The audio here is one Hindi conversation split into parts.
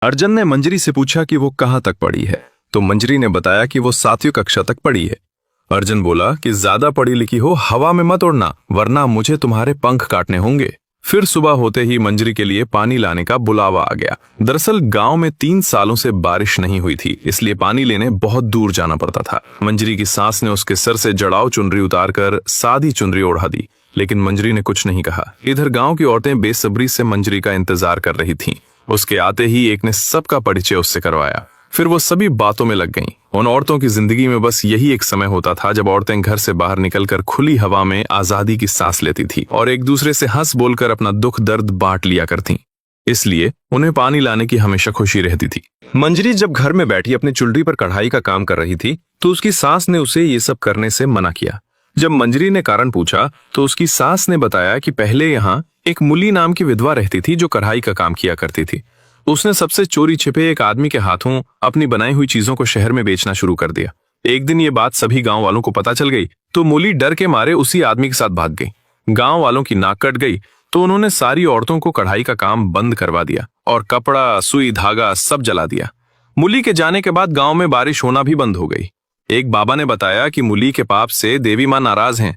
अर्जुन ने मंजरी से पूछा कि वो कहाँ तक पढ़ी है, तो मंजरी ने बताया कि वो 7वीं कक्षा तक पढ़ी है। अर्जुन बोला कि ज्यादा पढ़ी लिखी हो हवा में मत उड़ना, वरना मुझे तुम्हारे पंख काटने होंगे। फिर सुबह होते ही मंजरी के लिए पानी लाने का बुलावा आ गया। दरअसल गांव में 3 सालों से बारिश नहीं हुई थी, इसलिए पानी लेने बहुत दूर जाना पड़ता था। मंजरी की सास ने उसके सर से जड़ाऊ चुनरी उतारकर सादी चुनरी ओढ़ा दी, लेकिन मंजरी ने कुछ नहीं कहा। इधर गांव की औरतें बेसब्री से मंजरी का इंतजार कर रही थीं। उसके आते ही एक ने सबका परिचय उससे करवाया। फिर वो सभी बातों में लग गईं। उन औरतों की जिंदगी में बस यही एक समय होता था जब औरतें घर से बाहर निकलकर खुली हवा में आजादी की सांस लेती थी और एक दूसरे से हंस बोलकर अपना दुख दर्द बांट लिया करती। इसलिए उन्हें पानी लाने की हमेशा खुशी रहती थी। मंजरी जब घर में बैठी अपनी चुल्ली पर कढ़ाई का काम कर रही थी तो उसकी सास ने उसे ये सब करने से मना किया। जब मंजरी ने कारण पूछा तो उसकी सास ने बताया कि पहले यहाँ एक मुली नाम की विधवा रहती थी जो कढ़ाई का काम किया करती थी। उसने सबसे चोरी छिपे एक आदमी के हाथों अपनी बनाई हुई चीजों को शहर में बेचना शुरू कर दिया। एक दिन ये बात सभी गांव वालों को पता चल गई तो मुली डर के मारे उसी आदमी के साथ भाग गई। गांव वालों की नाक कट गई तो उन्होंने सारी औरतों को कढ़ाई का काम बंद करवा दिया और कपड़ा, सुई, धागा सब जला दिया। मुली के जाने के बाद गांव में बारिश होना भी बंद हो गई। एक बाबा ने बताया कि मुली के पाप से देवी मां नाराज हैं।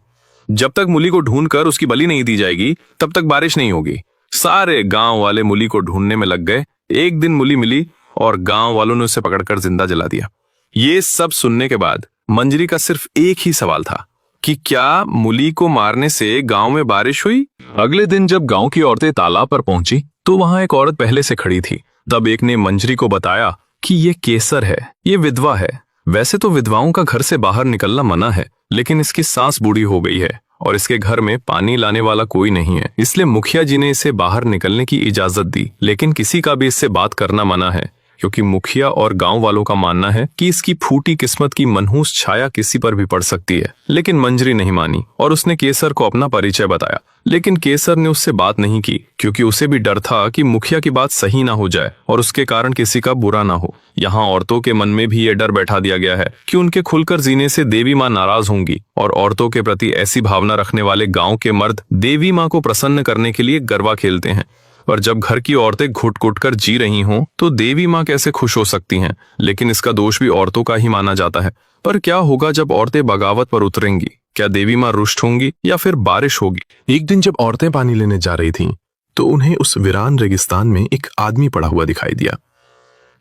जब तक मुली को ढूंढकर उसकी बलि नहीं दी जाएगी तब तक बारिश नहीं होगी। सारे गांव वाले मुली को ढूंढने में लग गए। एक दिन मुली मिली और गांव वालों ने उसे पकड़कर जिंदा जला दिया। ये सब सुनने के बाद मंजरी का सिर्फ एक ही सवाल था कि क्या मुली को मारने से गांव में बारिश हुई। अगले दिन जब गांव की औरतें तालाब पर पहुंची तो वहां एक औरत पहले से खड़ी थी। तब एक ने मंजरी को बताया कि ये केसर है, ये विधवा है। वैसे तो विधवाओं का घर से बाहर निकलना मना है, लेकिन इसकी सास बूढ़ी हो गई है और इसके घर में पानी लाने वाला कोई नहीं है, इसलिए मुखिया जी ने इसे बाहर निकलने की इजाजत दी। लेकिन किसी का भी इससे बात करना मना है, क्योंकि मुखिया और गांव वालों का मानना है कि इसकी फूटी किस्मत की मनहूस छाया किसी पर भी पड़ सकती है। लेकिन मंजरी नहीं मानी और उसने केसर को अपना परिचय बताया। लेकिन केसर ने उससे बात नहीं की, क्योंकि उसे भी डर था कि मुखिया की बात सही ना हो जाए और उसके कारण किसी का बुरा ना हो। यहाँ औरतों के मन में भी ये डर बैठा दिया गया है कि उनके खुलकर जीने से देवी माँ नाराज होंगी, और औरतों के प्रति ऐसी भावना रखने वाले गाँव के मर्द देवी माँ को प्रसन्न करने के लिए गरबा खेलते हैं। पर जब घर की औरतें घुट घुट कर जी रही हों तो देवी माँ कैसे खुश हो सकती हैं। लेकिन इसका दोष भी औरतों का ही माना जाता है। पर क्या होगा जब औरतें बगावत पर उतरेंगी? क्या देवी माँ रुष्ट होंगी या फिर बारिश होगी? एक दिन जब औरतें पानी लेने जा रही थीं तो उन्हें उस वीरान रेगिस्तान में एक आदमी पड़ा हुआ दिखाई दिया।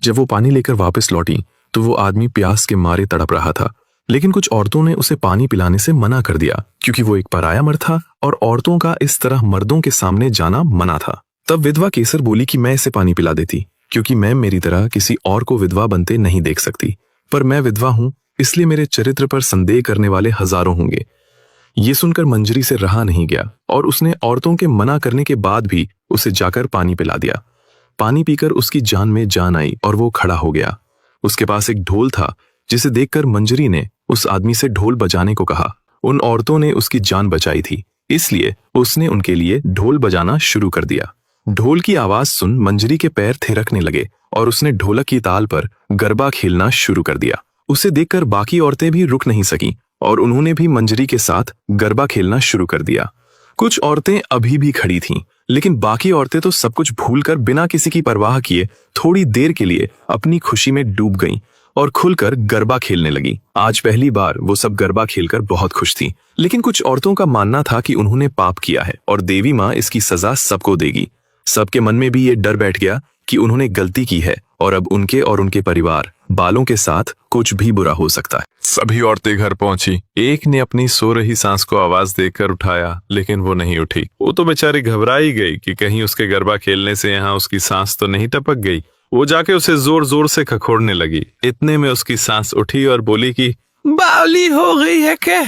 जब वो पानी लेकर वापस लौटी तो वो आदमी प्यास के मारे तड़प रहा था, लेकिन कुछ औरतों ने उसे पानी पिलाने से मना कर दिया, क्योंकि वो एक पराया मर्द था और औरतों का इस तरह मर्दों के सामने जाना मना था। तब विधवा केसर बोली कि मैं इसे पानी पिला देती, क्योंकि मैं मेरी तरह किसी और को विधवा बनते नहीं देख सकती। पर मैं विधवा हूं, इसलिए मेरे चरित्र पर संदेह करने वाले हजारों होंगे। ये सुनकर मंजरी से रहा नहीं गया और उसने औरतों के मना करने के बाद भी उसे जाकर पानी पिला दिया। पानी पीकर उसकी जान में जान आई और वो खड़ा हो गया। उसके पास एक ढोल था, जिसे देखकर मंजरी ने उस आदमी से ढोल बजाने को कहा। उन औरतों ने उसकी जान बचाई थी, इसलिए उसने उनके लिए ढोल बजाना शुरू कर दिया। ढोल की आवाज सुन मंजरी के पैर थिरकने लगे और उसने ढोलक की ताल पर गरबा खेलना शुरू कर दिया। उसे देखकर बाकी औरतें भी रुक नहीं सकीं और उन्होंने भी मंजरी के साथ गरबा खेलना शुरू कर दिया। कुछ औरतें अभी भी खड़ी थीं, लेकिन बाकी औरतें तो सब कुछ भूलकर बिना किसी की परवाह किए थोड़ी देर के लिए अपनी खुशी में डूब गईं और खुलकर गरबा खेलने लगी। आज पहली बार वो सब गरबा खेलकर बहुत खुश थीं, लेकिन कुछ औरतों का मानना था कि उन्होंने पाप किया है और देवी माँ इसकी सजा सबको देगी। सबके मन में भी ये डर बैठ गया कि उन्होंने गलती की है और अब उनके और उनके परिवार बालों के साथ कुछ भी बुरा हो सकता है। सभी औरतें घर पहुंची। एक ने अपनी सो रही सांस को आवाज देकर उठाया, लेकिन वो नहीं उठी। वो तो बेचारी घबरा ही गई कि कहीं उसके गरबा खेलने से यहाँ उसकी सांस तो नहीं टपक गई। वो जाके उसे जोर जोर से खखोड़ने लगी। इतने में उसकी सांस उठी और बोली कि बावली हो गई है क्या?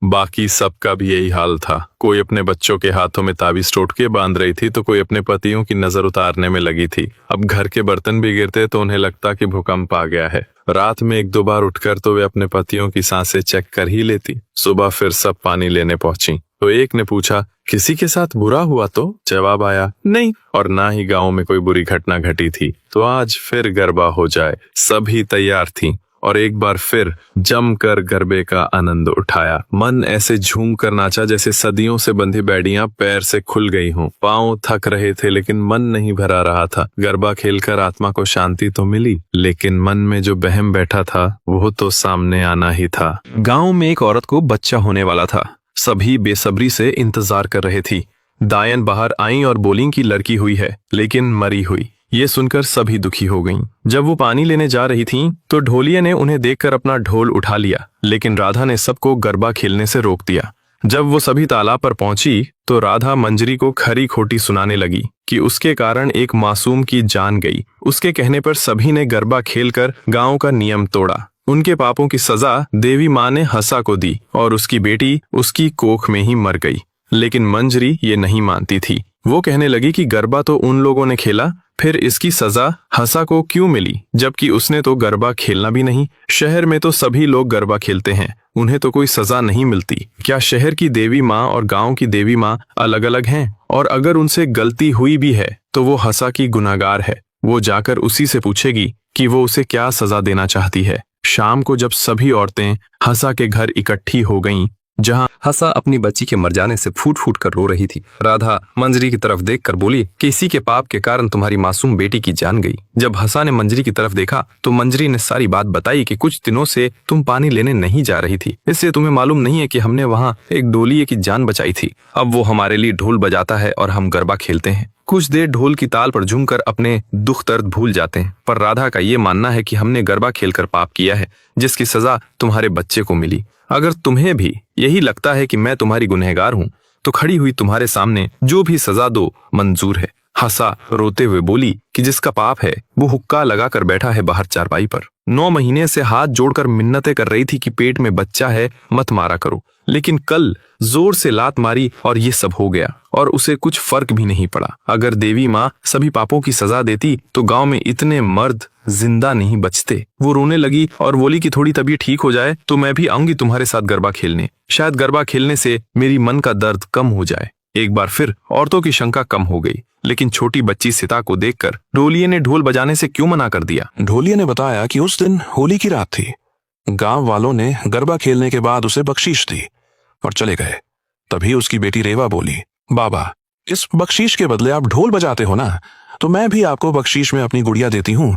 बाकी सबका भी यही हाल था। कोई अपने बच्चों के हाथों में ताबीज टोटके बांध रही थी तो कोई अपने पतियों की नजर उतारने में लगी थी। अब घर के बर्तन भी गिरते तो उन्हें लगता कि भूकंप आ गया है। रात में 1-2 बार उठकर तो वे अपने पतियों की सांसें चेक कर ही लेती। सुबह फिर सब पानी लेने पहुंची तो एक ने पूछा, किसी के साथ बुरा हुआ? तो जवाब आया, नहीं, और ना ही गाँव में कोई बुरी घटना घटी थी। तो आज फिर गरबा हो जाए। सभी तैयार थी। और एक बार फिर जमकर गरबे का आनंद उठाया। मन ऐसे झूम कर नाचा जैसे सदियों से बंधी बेड़ियां पैर से खुल गई हों। पांव थक रहे थे लेकिन मन नहीं भरा रहा था। गरबा खेलकर आत्मा को शांति तो मिली, लेकिन मन में जो बहम बैठा था वो तो सामने आना ही था। गांव में एक औरत को बच्चा होने वाला था। सभी बेसब्री से इंतजार कर रहे थी। दायन बाहर आईं और बोलीं कि लड़की हुई है, लेकिन मरी हुई। ये सुनकर सभी दुखी हो गईं। जब वो पानी लेने जा रही थीं, तो ढोलिया ने उन्हें देखकर अपना ढोल उठा लिया, लेकिन राधा ने सबको गरबा खेलने से रोक दिया। जब वो सभी तालाब पर पहुंची तो राधा मंजरी को खरी खोटी सुनाने लगी कि उसके कारण एक मासूम की जान गई। उसके कहने पर सभी ने गरबा खेलकर गांव का नियम तोड़ा। उनके पापों की सजा देवी माँ ने हंसा को दी और उसकी बेटी उसकी कोख में ही मर गई। लेकिन मंजरी ये नहीं मानती थी। वो कहने लगी कि गरबा तो उन लोगों ने खेला, फिर इसकी सजा हंसा को क्यों मिली, जबकि उसने तो गरबा खेलना भी नहीं। शहर में तो सभी लोग गरबा खेलते हैं, उन्हें तो कोई सजा नहीं मिलती। क्या शहर की देवी माँ और गांव की देवी माँ अलग अलग हैं? और अगर उनसे गलती हुई भी है तो वो हंसा की गुनाहगार है। वो जाकर उसी से पूछेगी कि वो उसे क्या सजा देना चाहती है। शाम को जब सभी औरतें हंसा के घर इकट्ठी हो गईं, जहां हंसा अपनी बच्ची के मर जाने से फूट फूट कर रो रही थी, राधा मंजरी की तरफ देखकर बोली कि इसी के पाप के कारण तुम्हारी मासूम बेटी की जान गई। जब हंसा ने मंजरी की तरफ देखा तो मंजरी ने सारी बात बताई कि कुछ दिनों से तुम पानी लेने नहीं जा रही थी, इसलिए तुम्हें मालूम नहीं है कि हमने वहाँ एक डोलिये की जान बचाई थी। अब वो हमारे लिए ढोल बजाता है और हम गरबा खेलते हैं। कुछ देर ढोल की ताल पर झूमकर अपने दुख दर्द भूल जाते हैं। पर राधा का ये मानना है कि हमने गरबा खेलकर पाप किया है, जिसकी सजा तुम्हारे बच्चे को मिली। अगर तुम्हें भी यही लगता है कि मैं तुम्हारी गुनहगार हूँ, तो खड़ी हुई तुम्हारे सामने जो भी सजा दो मंजूर है। हंसा रोते हुए बोली कि जिसका पाप है वो हुक्का लगाकर बैठा है बाहर चारपाई पर। 9 महीने से हाथ जोड़कर मिन्नतें कर रही थी कि पेट में बच्चा है, मत मारा करो, लेकिन कल जोर से लात मारी और ये सब हो गया और उसे कुछ फर्क भी नहीं पड़ा। अगर देवी माँ सभी पापों की सजा देती तो गांव में इतने मर्द जिंदा नहीं बचते। वो रोने लगी और बोली कि थोड़ी तबीयत ठीक हो जाए तो मैं भी आऊंगी तुम्हारे साथ गरबा खेलने। शायद गरबा खेलने से मेरी मन का दर्द कम हो जाए। एक बार फिर औरतों की शंका कम हो गई, लेकिन छोटी बच्ची सीता को देखकर ढोलिये ने ढोल बजाने से क्यों मना कर दिया। ढोलिये ने बताया कि उस दिन होली की रात थी। गांव वालों ने गरबा खेलने के बाद उसे बख्शीश दी और चले गए। तभी उसकी बेटी रेवा बोली, बाबा, इस बख्शीश के बदले आप ढोल बजाते हो ना, तो मैं भी आपको बख्शीश में अपनी गुड़िया देती हूँ,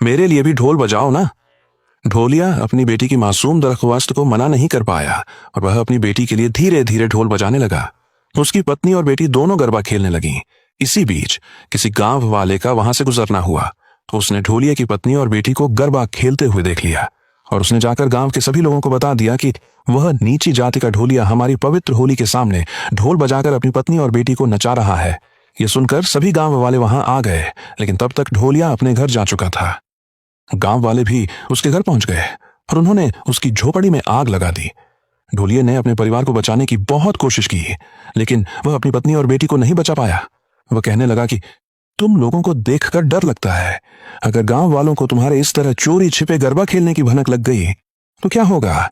मेरे लिए भी ढोल बजाओ ना। ढोलिया अपनी बेटी की मासूम दरख्वास्त को मना नहीं कर पाया और वह अपनी बेटी के लिए धीरे धीरे ढोल बजाने लगा। उसकी पत्नी और बेटी दोनों गरबा खेलने लगी। इसी बीच किसी गांव वाले का वहां से गुजरना हुआ तो उसने ढोलिया की पत्नी और बेटी को गरबा खेलते हुए देख लिया और उसने जाकर गांव के सभी लोगों को बता दिया कि वह नीची जाति का ढोलिया हमारी पवित्र होली के सामने ढोल बजाकर अपनी पत्नी और बेटी को नचा रहा है। ये सुनकर सभी गांव वाले वहां आ गए, लेकिन तब तक ढोलिया अपने घर जा चुका था। गांव वाले भी उसके घर पहुंच गए और उन्होंने उसकी झोपड़ी में आग लगा दी। ढोलिये ने अपने परिवार को बचाने की बहुत कोशिश की, लेकिन वह अपनी पत्नी और बेटी को नहीं बचा पाया। वह कहने लगा कि तुम लोगों को देखकर डर लगता है। अगर गांव वालों को तुम्हारे इस तरह चोरी छिपे गरबा खेलने की भनक लग गई तो क्या होगा?